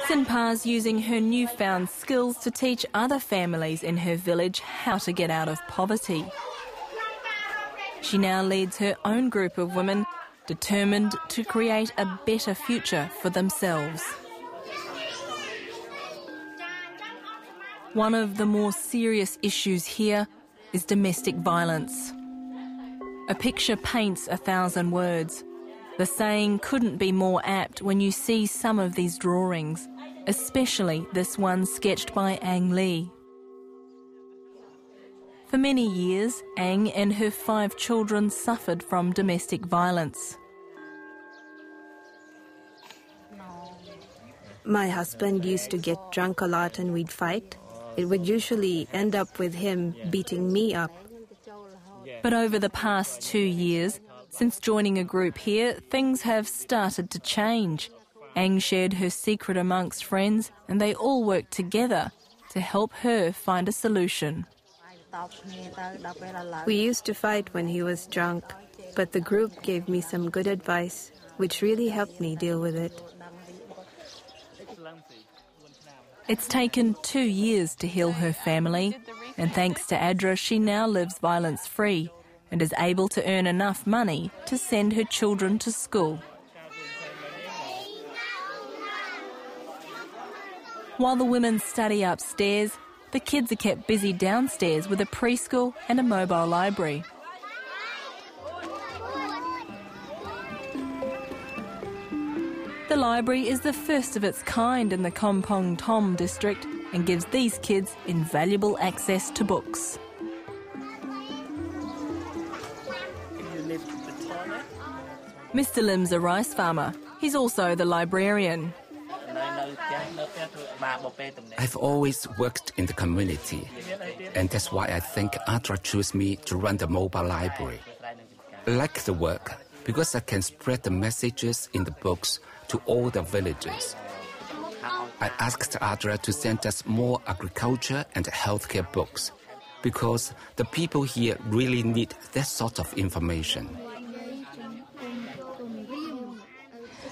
Sinpa's using her newfound skills to teach other families in her village how to get out of poverty. She now leads her own group of women determined to create a better future for themselves. One of the more serious issues here is domestic violence. A picture paints 1,000 words. The saying couldn't be more apt when you see some of these drawings, especially this one sketched by Ang Lee. For many years, Ang and her 5 children suffered from domestic violence. My husband used to get drunk a lot and we'd fight. It would usually end up with him beating me up. But over the past 2 years, since joining a group here, things have started to change. Ang shared her secret amongst friends and they all worked together to help her find a solution. We used to fight when he was drunk, but the group gave me some good advice, which really helped me deal with it. It's taken 2 years to heal her family, and thanks to Adra, she now lives violence-free and is able to earn enough money to send her children to school. While the women study upstairs, the kids are kept busy downstairs with a preschool and a mobile library. The library is the first of its kind in the Kampong Tom district and gives these kids invaluable access to books. Mr. Lim's a rice farmer. He's also the librarian. I've always worked in the community, and that's why I think Adra chose me to run the mobile library. I like the work because I can spread the messages in the books to all the villagers. I asked Adra to send us more agriculture and healthcare books because the people here really need that sort of information.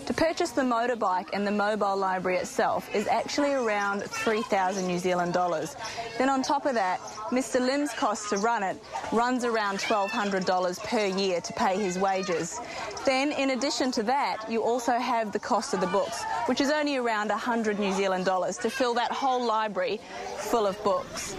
To purchase the motorbike and the mobile library itself is actually around 3,000 New Zealand dollars. Then on top of that, Mr. Lim's cost to run it runs around $1,200 per year to pay his wages. Then in addition to that, you also have the cost of the books, which is only around 100 New Zealand dollars to fill that whole library full of books.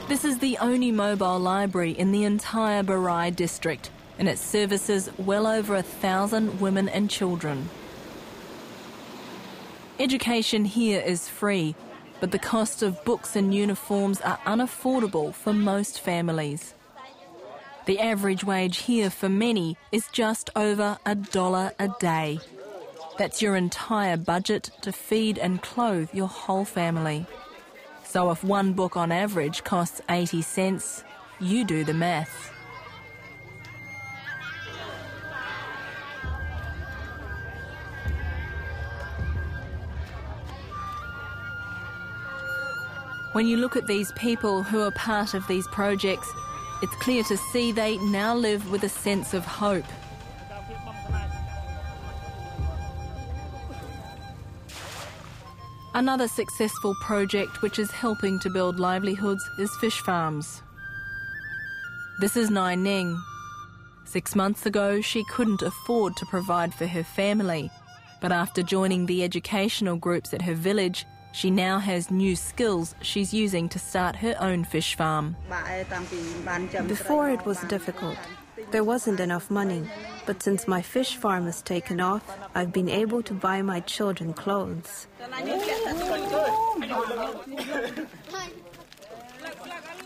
This is the only mobile library in the entire Barai district, and it services well over 1,000 women and children. Education here is free, but the cost of books and uniforms are unaffordable for most families. The average wage here for many is just over $1 a day. That's your entire budget to feed and clothe your whole family. So if one book on average costs 80 cents, you do the math. When you look at these people who are part of these projects, it's clear to see they now live with a sense of hope. Another successful project which is helping to build livelihoods is fish farms. This is Nai Ning. 6 months ago, she couldn't afford to provide for her family, but after joining the educational groups at her village, she now has new skills she's using to start her own fish farm. Before it was difficult. There wasn't enough money, but since my fish farm has taken off, I've been able to buy my children clothes.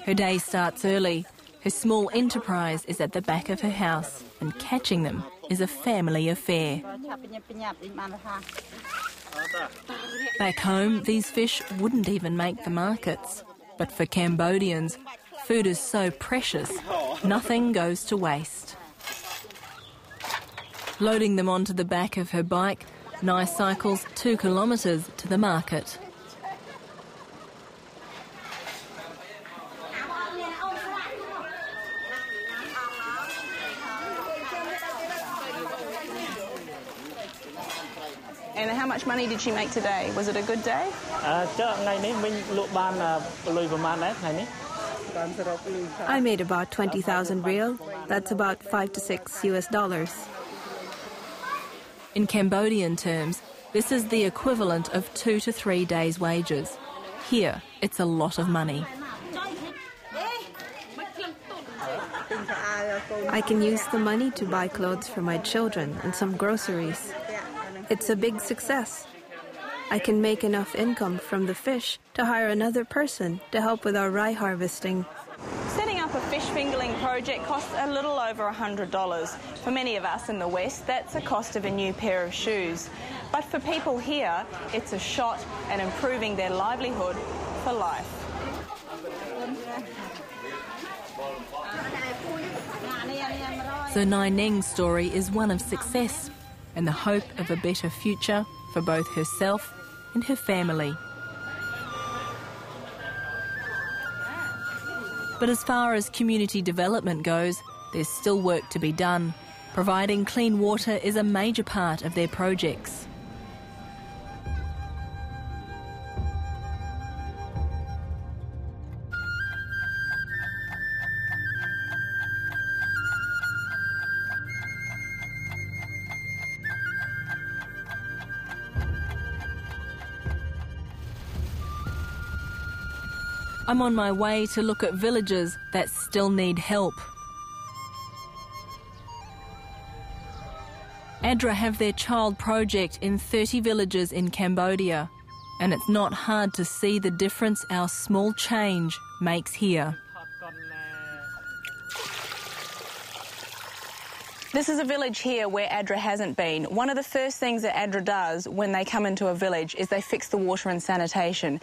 Her day starts early. Her small enterprise is at the back of her house, and catching them is a family affair. Back home, these fish wouldn't even make the markets. But for Cambodians, food is so precious, nothing goes to waste. Loading them onto the back of her bike, Nai cycles 2 kilometres to the market. And how much money did she make today? Was it a good day? I made about 20,000 real. That's about $5 to $6 US. In Cambodian terms, this is the equivalent of 2 to 3 days' wages. Here, it's a lot of money. I can use the money to buy clothes for my children and some groceries. It's a big success. I can make enough income from the fish to hire another person to help with our rye harvesting. Setting up a fish fingerling project costs a little over $100. For many of us in the West, that's the cost of a new pair of shoes. But for people here, it's a shot at improving their livelihood for life. So Nai Neng's story is one of success and the hope of a better future for both herself and her family. But as far as community development goes, there's still work to be done. Providing clean water is a major part of their projects. I'm on my way to look at villages that still need help. ADRA have their child project in 30 villages in Cambodia, and it's not hard to see the difference our small change makes here. This is a village here where ADRA hasn't been. One of the first things that ADRA does when they come into a village is they fix the water and sanitation.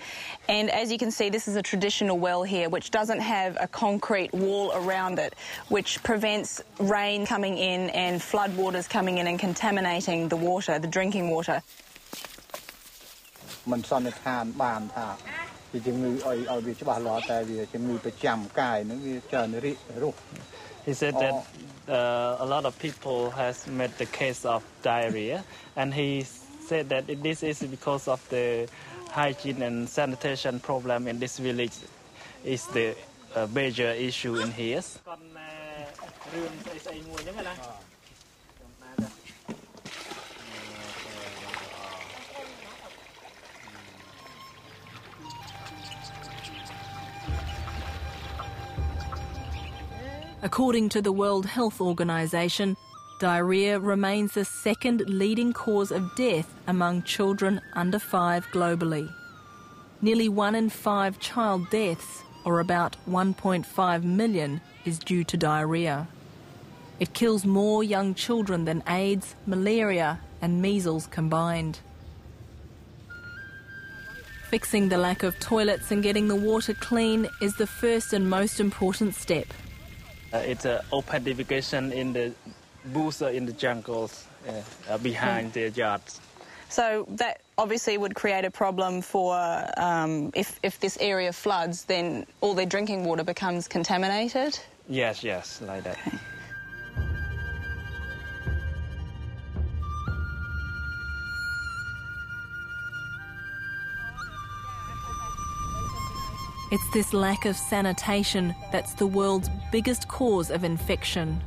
And as you can see, this is a traditional well here, which doesn't have a concrete wall around it, which prevents rain coming in and floodwaters coming in and contaminating the water, the drinking water. He said that a lot of people has met the case of diarrhea, and he said that this is because of the hygiene and sanitation problem in this village is the major issue in here. According to the World Health Organization, diarrhea remains the second leading cause of death among children under 5 globally. Nearly 1 in 5 child deaths, or about 1.5 million, is due to diarrhea. It kills more young children than AIDS, malaria and measles combined. Fixing the lack of toilets and getting the water clean is the first and most important step. It's open defecation in the bush or in the jungles behind their yards. So that obviously would create a problem for if this area floods, then all their drinking water becomes contaminated? Yes, like that. Okay. It's this lack of sanitation that's the world's biggest cause of infection.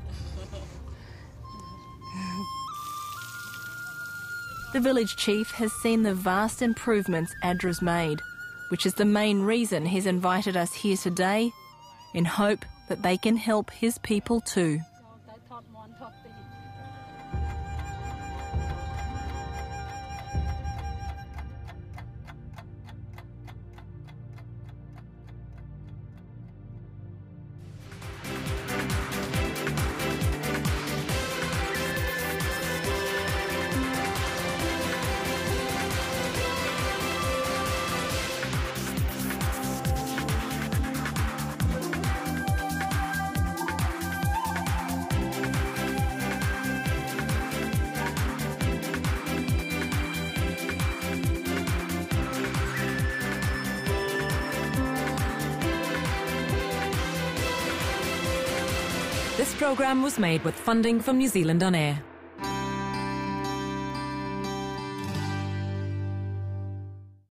The village chief has seen the vast improvements ADRA's made, which is the main reason he's invited us here today, in hope that they can help his people too. This programme was made with funding from New Zealand On Air.